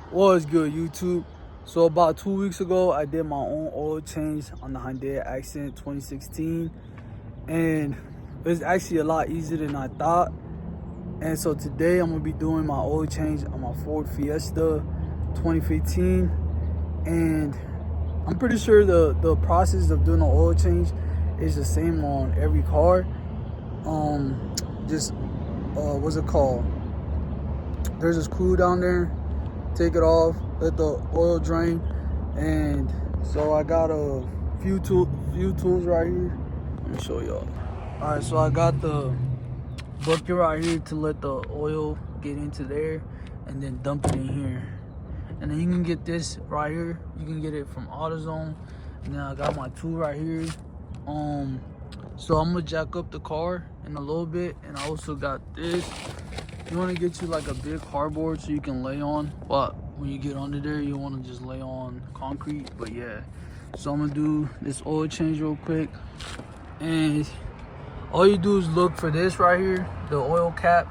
What's good, YouTube? So about 2 weeks ago, I did my own oil change on the Hyundai Accent 2016, and it was actually a lot easier than I thought. And so today I'm gonna be doing my oil change on my Ford Fiesta 2015, and I'm pretty sure the process of doing an oil change is the same on every car. What's it called? There's this screw down there. Take it off, let the oil drain, and so I got a few tools right here. Let me show y'all. All right, so I got the bucket right here to let the oil get into there, and then dump it in here. And then you can get this right here. You can get it from AutoZone. And then I got my tool right here. So I'm gonna jack up the car in a little bit, and I also got this. You want to get you like a big hardboard so you can lay on, but when you get under there you want to just lay on concrete. But yeah, so I'm gonna do this oil change real quick, and all you do is look for this right here, the oil cap,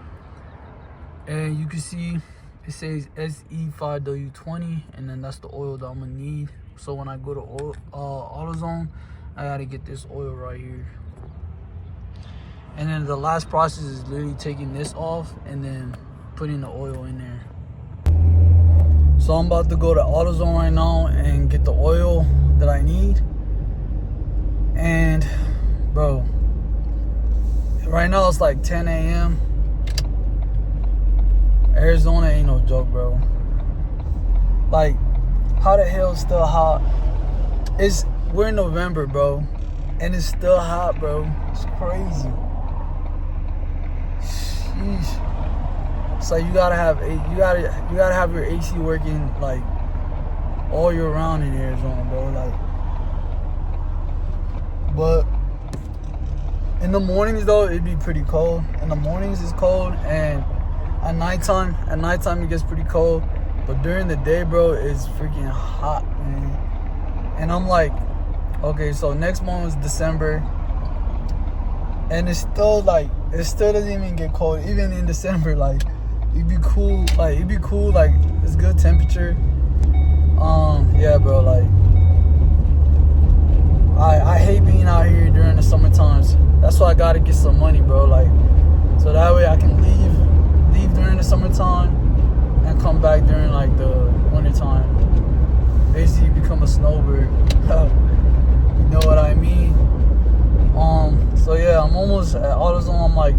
and you can see it says SE5W20, and then that's the oil that I'm gonna need. So when I go to AutoZone, I gotta get this oil right here. And then the last process is literally taking this off and then putting the oil in there. So I'm about to go to AutoZone right now and get the oil that I need. And bro, right now it's like 10 a.m. Arizona ain't no joke, bro. Like, how the hell it's still hot? We're in November, bro, and it's still hot, bro. It's crazy. Sheesh. So you gotta have your AC working like all year round in Arizona, bro. Like, but in the mornings though, it'd be pretty cold. In the mornings it's cold, and at nighttime it gets pretty cold. But during the day, bro, it's freaking hot, man. And I'm like, okay, so next month is December, and it still doesn't even get cold. Even in December, like, it'd be cool, like it's good temperature. Yeah, bro, like, I hate being out here during the summer times. That's why I gotta get some money, bro, like, so that way I can leave during the summertime and come back during like the winter time. Basically become a snowbird. You know what I mean? So yeah, I'm almost at AutoZone. I'm like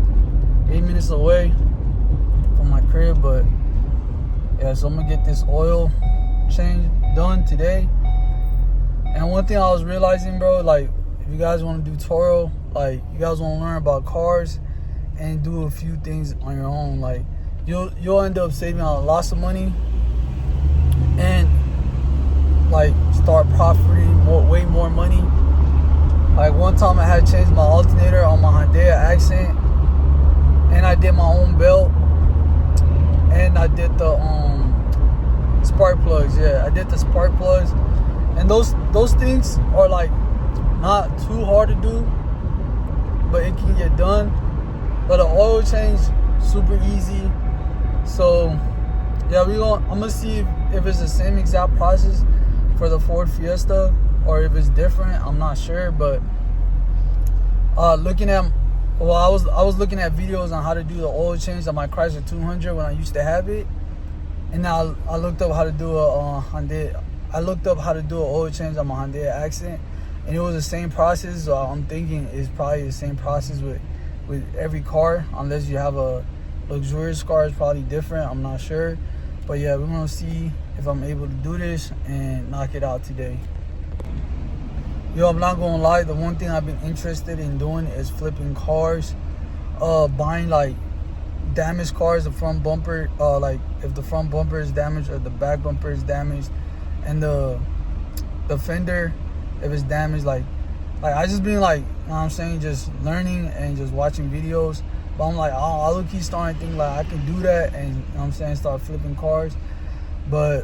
8 minutes away from my crib, but yeah, so I'm gonna get this oil change done today. And one thing I was realizing, bro, like, if you guys want to do Turo, like, you guys want to learn about cars and do a few things on your own, like, you'll end up saving lots of money and like start profiting way more money. Like, one time I had changed my alternator on my Hyundai Accent, and I did my own belt, and I did the spark plugs. Yeah, I did the spark plugs, and those things are like not too hard to do, but it can get done. But the oil change, super easy. So yeah, I'm gonna see if it's the same exact process for the Ford Fiesta or if it's different. I'm not sure, but I was looking at videos on how to do the oil change on my Chrysler 200 when I used to have it, and now I looked up how to do I looked up how to do an oil change on my Hyundai Accent, and it was the same process. So I'm thinking it's probably the same process with every car, unless you have a luxurious car. Is probably different. I'm not sure, but yeah, we're gonna see if I'm able to do this and knock it out today. Yo, I'm not gonna lie, the one thing I've been interested in doing is flipping cars, buying like damaged cars, the front bumper, like if the front bumper is damaged or the back bumper is damaged, and the fender, if it's damaged, like I just been like, you know what I'm saying, just learning and just watching videos. But I'm like, I look, he's starting to think like I can do that, and, you know what I'm saying, start flipping cars. But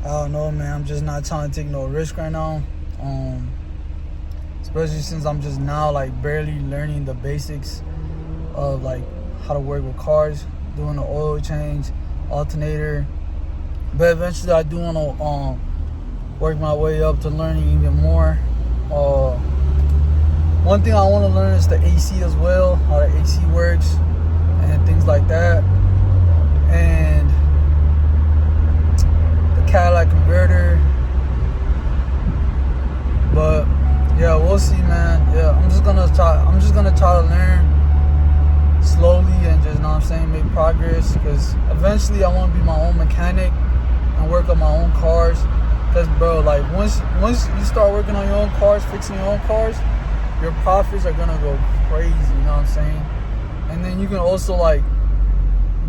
I don't know, man. I'm just not trying to take no risk right now. Especially since I'm just now like barely learning the basics of like how to work with cars, doing the oil change, alternator, But eventually I do want to work my way up to learning even more. One thing I want to learn is the AC as well, how the AC works and things like that, and the Cadillac converter. But yeah, we'll see, man. Yeah, I'm just gonna try to learn slowly and just, you know what I'm saying, make progress, because eventually I want to be my own mechanic and work on my own cars. Because, bro, like, once you start working on your own cars, fixing your own cars, your profits are gonna go crazy, you know what I'm saying? And then you can also, like,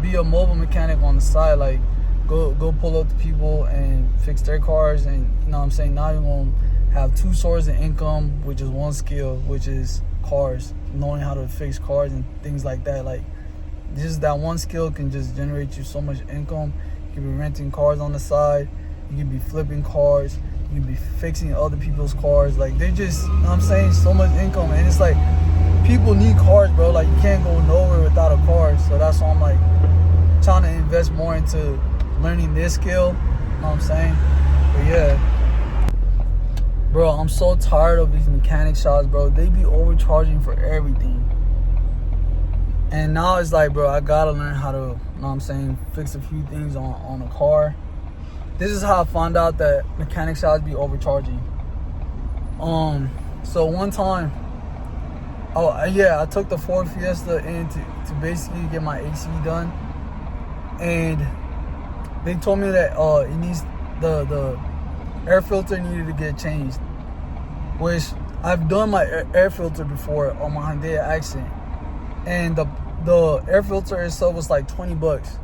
be a mobile mechanic on the side, like, go pull up to people and fix their cars, and, you know what I'm saying, now you're gonna have two sources of income, which is one skill, which is cars, knowing how to fix cars and things like that. Like, just that one skill can just generate you so much income. You can be renting cars on the side, you can be flipping cars, you can be fixing other people's cars. Like, they're just, you know what I'm saying, so much income. And it's like, people need cars, bro. Like, you can't go nowhere without a car. So that's why I'm like trying to invest more into learning this skill, you know what I'm saying? But yeah, bro, I'm so tired of these mechanic shops, bro. They be overcharging for everything. And now it's like, bro, I gotta learn how to, you know what I'm saying, fix a few things on a car. This is how I found out that mechanic shops be overcharging. So one time, I took the Ford Fiesta in to basically get my AC done, and they told me that it needs the air filter needed to get changed, which I've done my air filter before on my Hyundai Accent, and the air filter itself was like $20,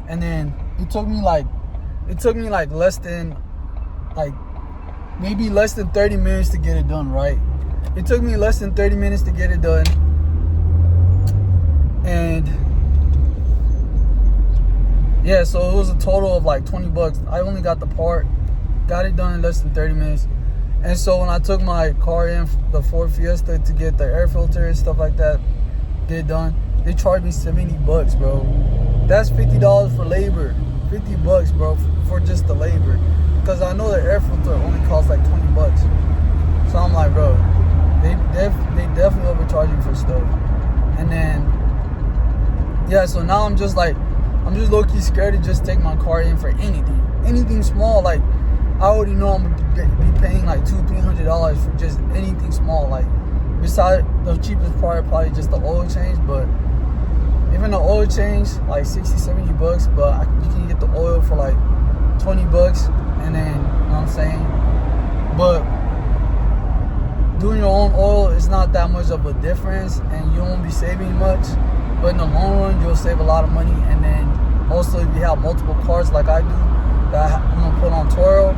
and then it took me like less than, like, maybe less than 30 minutes to get it done, right? It took me less than 30 minutes to get it done. And yeah, so it was a total of like $20. I only got the part, got it done in less than 30 minutes. And so when I took my car in, the Ford Fiesta, to get the air filter and stuff like that, get it done, they charged me $70, bro. That's $50 for labor. $50, bro, for just the labor, because I know the air filter only costs like $20. So I'm like, bro, they definitely overcharge you for stuff. And then yeah, so now I'm just low-key scared to just take my car in for anything small. Like, I already know I'm gonna be paying like $200-$300 for just anything small. Like, besides the cheapest part, probably just the oil change, but even the oil change, like $60-$70, but you can get the oil for like $20, and then, you know what I'm saying? But doing your own oil is not that much of a difference, and you won't be saving much, but in the long run, you'll save a lot of money. And then also, if you have multiple cars like I do, that I'm gonna put on Turo,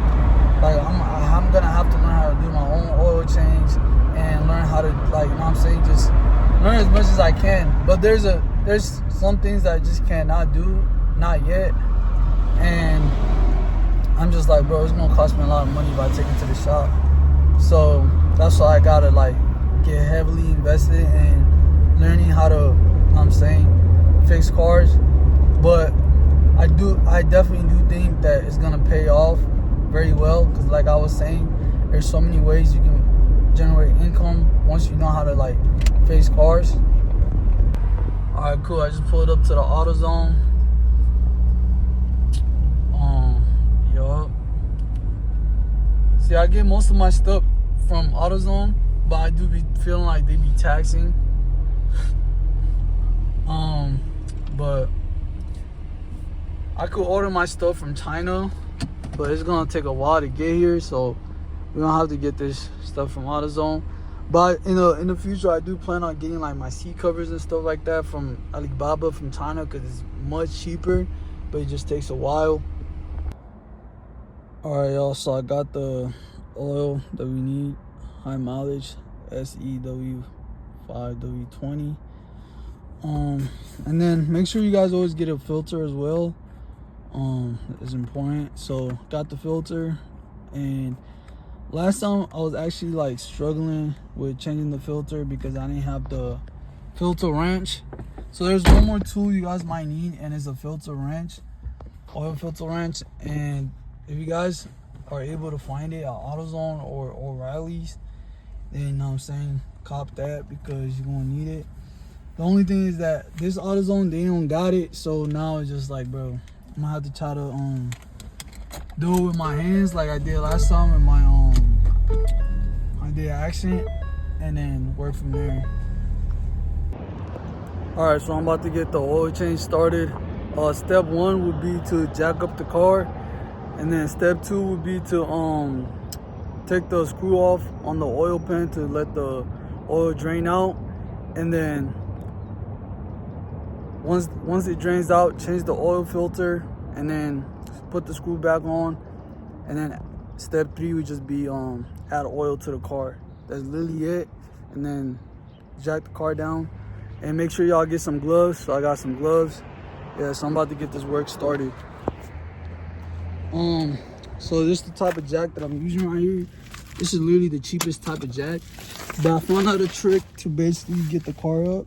like, I'm gonna have to learn how to do my own oil change and learn how to, like, you know what I'm saying, just learn as much as I can. But there's some things that I just cannot do, not yet. And I'm just like, bro, it's gonna cost me a lot of money if I take it to the shop. So that's why I gotta, like, get heavily invested in learning how to, you know what I'm saying, fix cars. But I definitely do think that it's gonna pay off very well, because like I was saying, there's so many ways you can generate income once you know how to, like, fix cars. Alright, cool. I just pulled up to the AutoZone. Yup. See, I get most of my stuff from AutoZone, but I do be feeling like they be taxing. But I could order my stuff from China, but it's gonna take a while to get here, so we don't have to get this stuff from AutoZone. But in the future, I do plan on getting, like, my seat covers and stuff like that from Alibaba, from China, because it's much cheaper, but it just takes a while. Alright, y'all, so I got the oil that we need, high mileage, SEW5W20. And then make sure you guys always get a filter as well. It's important. So got the filter, and last time I was actually, like, struggling with changing the filter because I didn't have the filter wrench. So there's one more tool you guys might need, and it's a filter wrench. oil filter wrench. And if you guys are able to find it at AutoZone or O'Reilly's, then you know what I'm saying, cop that because you're gonna need it. The only thing is that this AutoZone, they don't got it, so now it's just like, bro, I'm gonna have to try to do it with my hands like I did last time in my I did accent, and then work from there. All right, so I'm about to get the oil change started. Step 1 would be to jack up the car, and then step 2 would be to take the screw off on the oil pan to let the oil drain out, and then once it drains out, change the oil filter, and then put the screw back on. And then step 3 would just be add oil to the car. That's literally it. And then jack the car down, and make sure y'all get some gloves. So I got some gloves. Yeah, so I'm about to get this work started. So this is the type of jack that I'm using right here. This is literally the cheapest type of jack, but I found out a trick to basically get the car up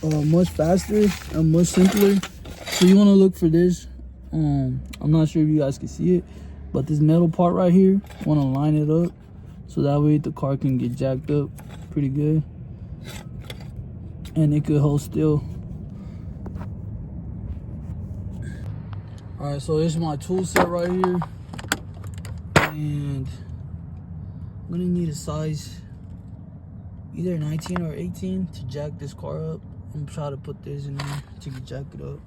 much faster and much simpler. So you want to look for this. I'm not sure if you guys can see it, but this metal part right here, you want to line it up so that way the car can get jacked up pretty good and it could hold still. All right, so this is my tool set right here, and I'm gonna need a size either 19 or 18 to jack this car up. I'm gonna try to put this in there to jack it up.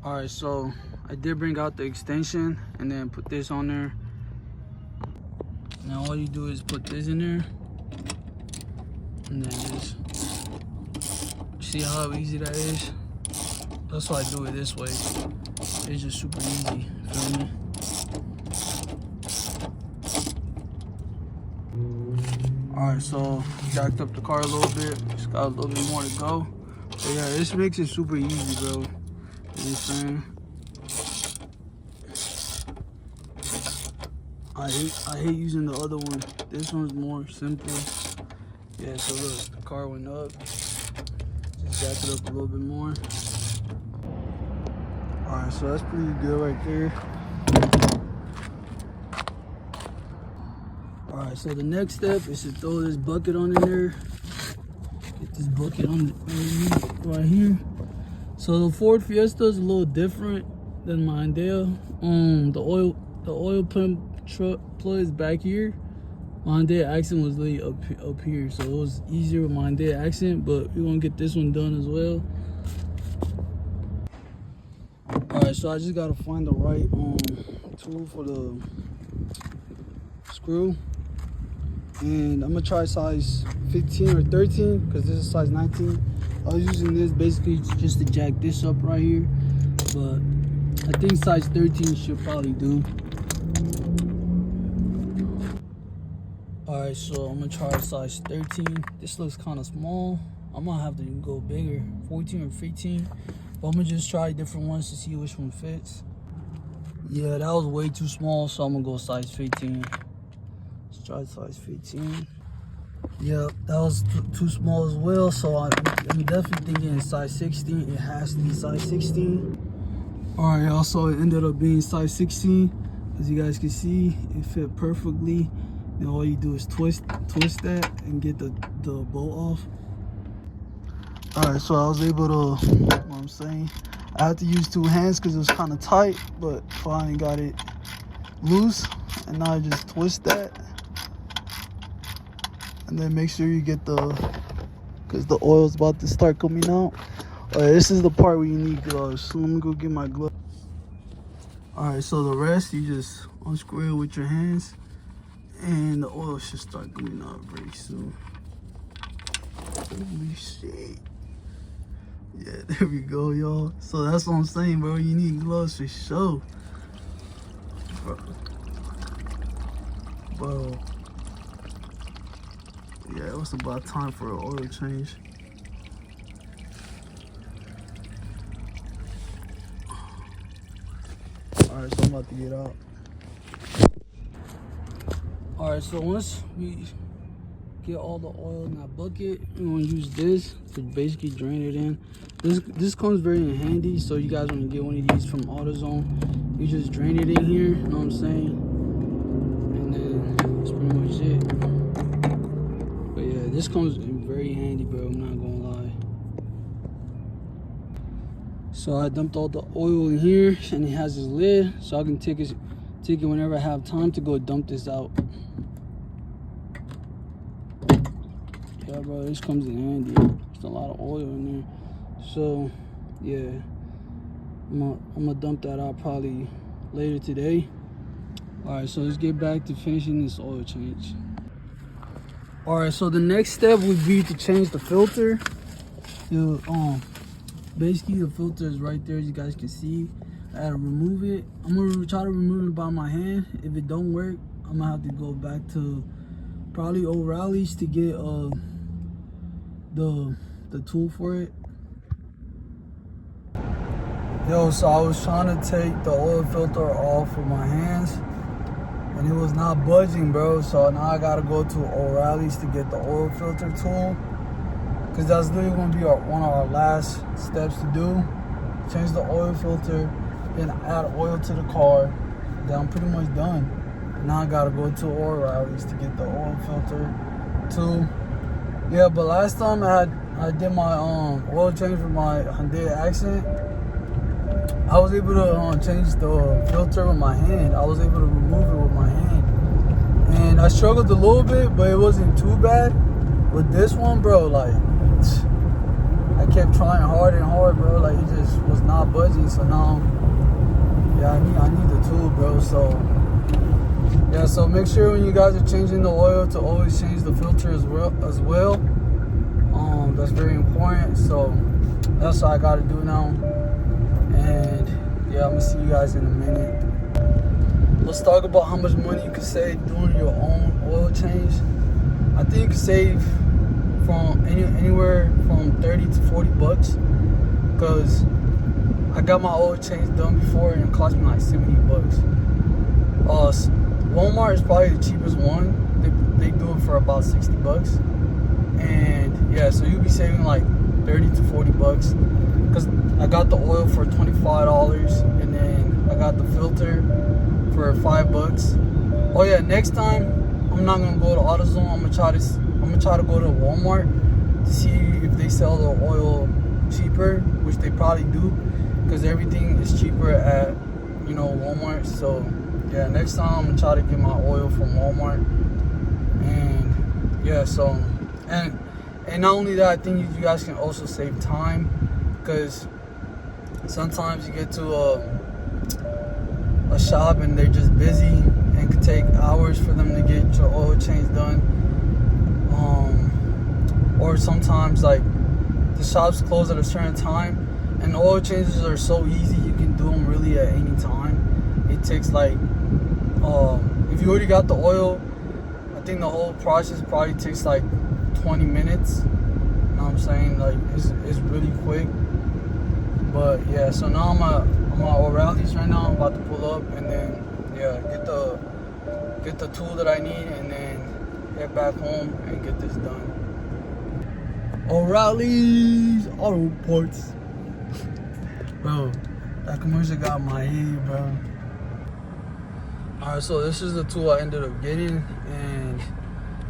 All right, so I did bring out the extension and then put this on there. Now all you do is put this in there, and then just see how easy that is. That's why I do it this way. It's just super easy, feel me? Alright, so jacked up the car a little bit. Just got a little bit more to go. But yeah, this makes it super easy, bro. You know what I'm saying? I hate using the other one. This one's more simple. Yeah, so look, the car went up. Just jack it up a little bit more. Alright, so that's pretty good right there. Alright, so the next step is to throw this bucket on in there. Get this bucket on right here. So the Ford Fiesta is a little different than my Hyundai. The oil pump plug is back here. My Hyundai Accent was laid up here, so it was easier with my Hyundai Accent, but we're gonna get this one done as well. Alright, so I just gotta find the right tool for the screw, and I'm gonna try size 15 or 13 because this is size 19. I was using this basically just to jack this up right here, but I think size 13 should probably do. Alright, so I'm gonna try size 13. This looks kind of small. I might have to go bigger, 14 or 15. But I'm gonna just try different ones to see which one fits. Yeah, that was way too small, so I'm gonna go size 15. Let's try size 15. Yeah, that was too small as well, so I'm definitely thinking size 16. It has to be size 16. Alright, y'all, so it ended up being size 16. As you guys can see, it fit perfectly. And all you do is twist that and get the bolt off. Alright, so I was able to, you know what I'm saying, I had to use 2 hands because it was kind of tight, but finally got it loose. And now I just twist that, and then make sure you get because the oil's about to start coming out. Alright, this is the part where you need gloves, so let me go get my gloves. Alright, so the rest you just unscrew it with your hands, and the oil should start coming out very soon. Holy shit. Yeah, there we go, y'all. So that's what I'm saying, bro. You need gloves for sure. Bro. Yeah, it was about time for an oil change. Alright, so I'm about to get out. Alright, so once we get all the oil in that bucket, we're gonna use this to basically drain it in. This comes very handy, so you guys want to get one of these from AutoZone. You just drain it in here, you know what I'm saying? And then that's pretty much it. But yeah, this comes in very handy, bro. I'm not gonna lie. So I dumped all the oil in here, and it has this lid, so I can take it whenever I have time to go dump this out. Yeah, bro, this comes in handy. There's a lot of oil in there. So, yeah, I'm gonna dump that out probably later today. All right, so let's get back to finishing this oil change. All right, so the next step would be to change the filter. Basically the filter is right there, as you guys can see. I gotta remove it. I'm gonna try to remove it by my hand. If it don't work, I'm gonna have to go back to probably O'Reilly's to get the tool for it. Yo, so I was trying to take the oil filter off with my hands, and it was not budging, bro. So now I gotta go to O'Reilly's to get the oil filter tool, because that's literally gonna be one of our last steps to do. Change the oil filter, then add oil to the car. Then I'm pretty much done. Now I gotta go to O'Reilly's to get the oil filter tool. Yeah, but last time I did my oil change for my Hyundai Accent, I was able to change the filter with my hand. I was able to remove it with my hand. And I struggled a little bit, but it wasn't too bad. With this one, bro, like, I kept trying hard and hard, bro. Like, it just was not budging. So now, yeah, I need the tool, bro. So, yeah, so make sure when you guys are changing the oil to always change the filter as well. That's very important. So that's what I gotta do now. And yeah, I'm gonna see you guys in a minute. Let's talk about how much money you can save doing your own oil change. I think you can save from anywhere from 30 to 40 bucks, because I got my oil change done before and it cost me like 70 bucks. Walmart is probably the cheapest one. They do it for about 60 bucks. And yeah, so you'll be saving like 30 to 40 bucks, because I got the oil for $25, and then I got the filter for 5 bucks. Oh yeah, next time I'm not gonna go to AutoZone. I'm gonna try to go to Walmart to see if they sell the oil cheaper, which they probably do, because everything is cheaper at Walmart. So yeah, next time I'm gonna try to get my oil from Walmart. And yeah, so and not only that, I think you guys can also save time, because sometimes you get to a shop and they're just busy and it could take hours for them to get your oil change done. Or sometimes like the shops close at a certain time, and oil changes are so easy, you can do them really at any time. It takes like if you already got the oil, I think the whole process probably takes like 20 minutes. You know what I'm saying? Like it's really quick. But yeah, so now I'm at O'Reilly's right now. I'm about to pull up and then yeah, get the tool that I need, and then head back home and get this done. O'Reilly's Auto Parts. Bro, that commercial got my head, bro. Alright, so this is the tool I ended up getting, and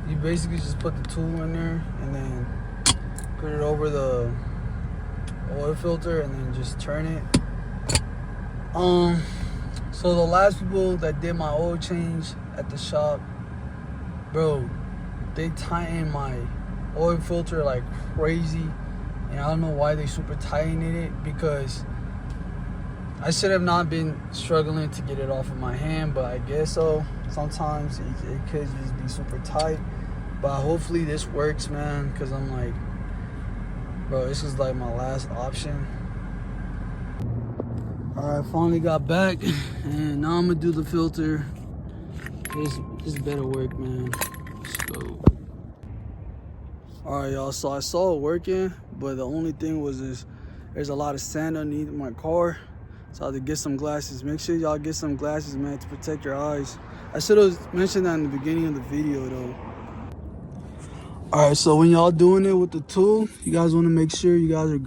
you basically just put the tool in there and then put it over the oil filter and then just turn it. So the last people that did my oil change at the shop, bro, they tightened my oil filter like crazy, and I don't know why they super tightened it, because I should have not been struggling to get it off of my hand, but I guess so. Sometimes it could just be super tight, but hopefully this works, man, because I'm like, bro, this is like my last option. Alright, finally got back, and now I'm gonna do the filter. This better work, man. Let's go. Alright, y'all, so I saw it working, but the only thing was there's a lot of sand underneath my car. So I had to get some glasses. Make sure y'all get some glasses, man, to protect your eyes. I should have mentioned that in the beginning of the video, though. All right, so when y'all doing it with the tool, you guys want to make sure you guys are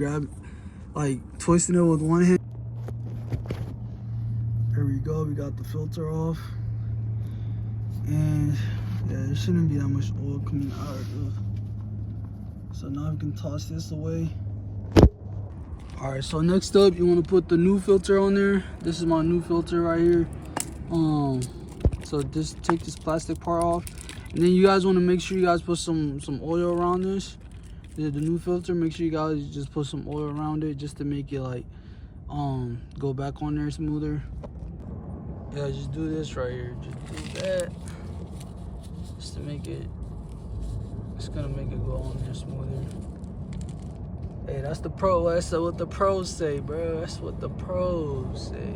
like twisting it with one hand. There we go, we got the filter off. And yeah, there shouldn't be that much oil coming out of it. So now we can toss this away. All right, so next up, you want to put the new filter on there. This is my new filter right here. So just take this plastic part off, and then you guys want to make sure you guys put some oil around this. The new filter, make sure you guys just put some oil around it just to make it like go back on there smoother. Yeah, just do this right here. Just do that, just to make it. It's gonna make it go on there smoother. Hey, that's the pro. That's what the pros say, bro. That's what the pros say.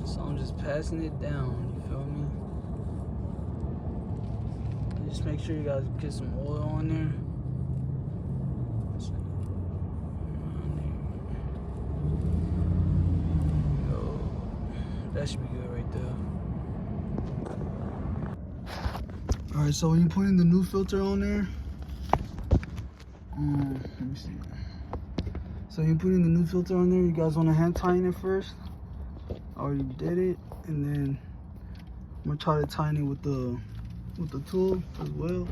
So I'm just passing it down. You feel me? Just make sure you guys get some oil on there. That should be good right there. All right, so when you're putting the new filter on there, let me see. So you're putting the new filter on there, you guys want to hand tighten it first. I already did it, and then I'm gonna try to tighten it with the tool as well.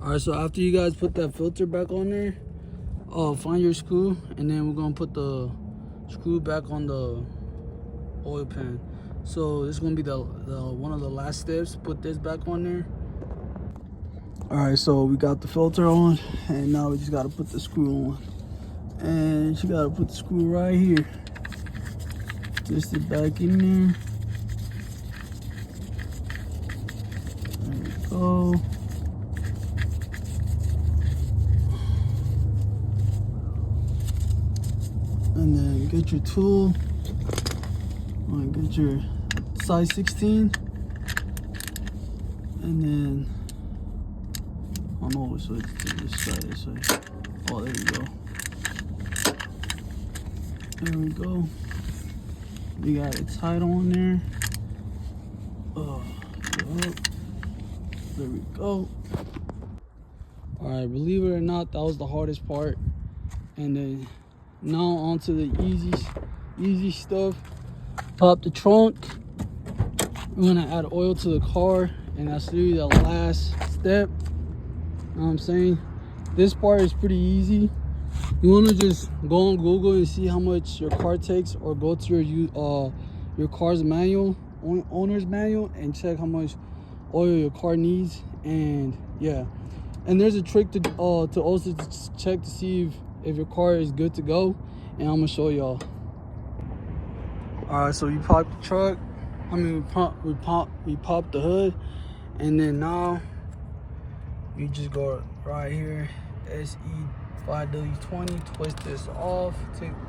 All right, so after you guys put that filter back on there, find your screw, and then we're gonna put the screw back on the oil pan. So this is gonna be the one of the last steps. Put this back on there. All right, so we got the filter on, and now we just gotta put the screw on. And you gotta put the screw right here. Twist it back in there. There we go. And then get your tool. Get your size 16. And then I don't know which way to this side, this way. Oh, there we go. There we go. We got it tight on there. There we go. Alright, believe it or not, that was the hardest part. And then now onto the easy stuff. Pop the trunk. We're gonna add oil to the car, and that's literally the last step. You know what I'm saying? This part is pretty easy. You want to just go on Google and see how much your car takes, or go to your car's manual, owner's manual, and check how much oil your car needs. And yeah, and there's a trick to also check to see if your car is good to go, and I'm gonna show y'all. All right, so you pop the truck. I mean, we pop the hood, and then now you just go right here, SE5W20, twist this off,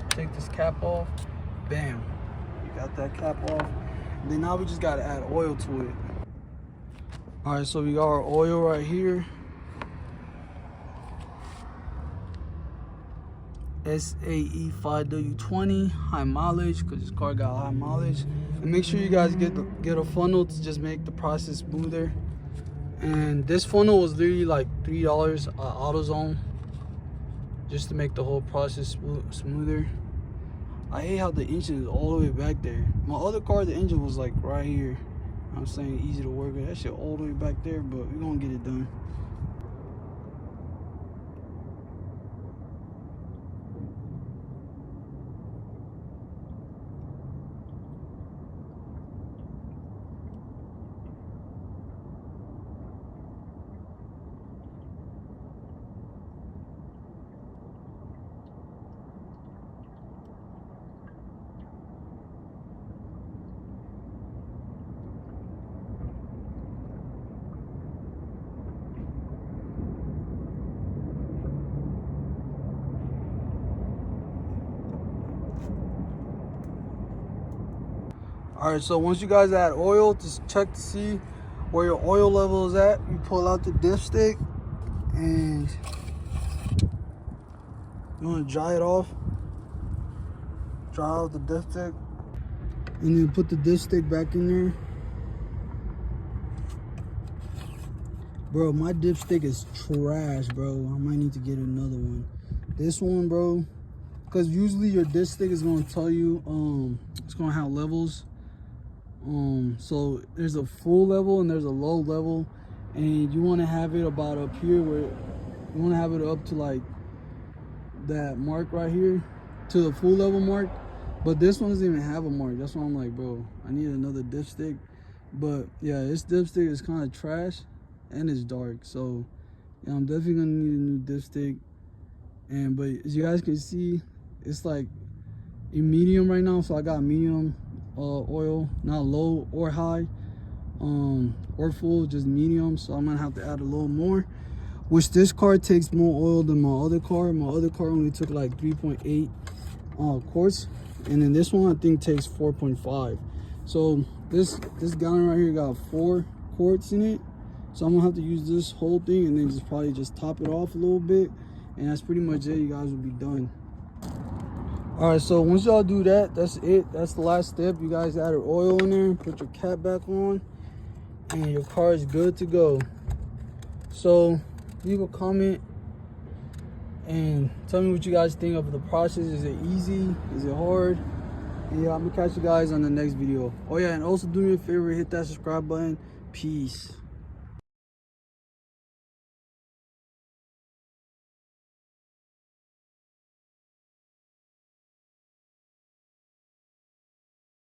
take this cap off, bam, you got that cap off. And then now we just gotta add oil to it. All right, so we got our oil right here. SAE5W20, high mileage, because this car got high mileage. And make sure you guys get a funnel to just make the process smoother. And this funnel was literally like $3 at AutoZone, just to make the whole process smoother. I hate how the engine is all the way back there. My other car, the engine was like right here. I'm saying easy to work with. That shit all the way back there, but we're gonna get it done. All right, so once you guys add oil, just check to see where your oil level is at. You pull out the dipstick and you want to dry it off. Dry out the dipstick, and then put the dipstick back in there. Bro, my dipstick is trash, bro. I might need to get another one. This one, bro, because usually your dipstick is gonna tell you it's gonna have levels. So there's a full level and there's a low level, and you want to have it about up here, where you want to have it up to like that mark right here, to the full level mark. But this one doesn't even have a mark. That's why I'm like, bro, I need another dipstick. But yeah, this dipstick is kind of trash and it's dark, so yeah, I'm definitely gonna need a new dipstick. And but as you guys can see, it's like in medium right now, so I got medium oil, not low or high or full, just medium. So I'm gonna have to add a little more, which this car takes more oil than my other car. My other car only took like 3.8 quarts, and then this one I think takes 4.5. So this gallon right here got 4 quarts in it, so I'm gonna have to use this whole thing and then just probably just top it off a little bit, and that's pretty much it. You guys will be done. All right, so once y'all do that, that's it. That's the last step. You guys added oil in there, put your cap back on, and your car is good to go. So leave a comment and tell me what you guys think of the process. Is it easy? Is it hard? And yeah, I'm gonna catch you guys on the next video. Oh yeah, and also do me a favor, hit that subscribe button. Peace.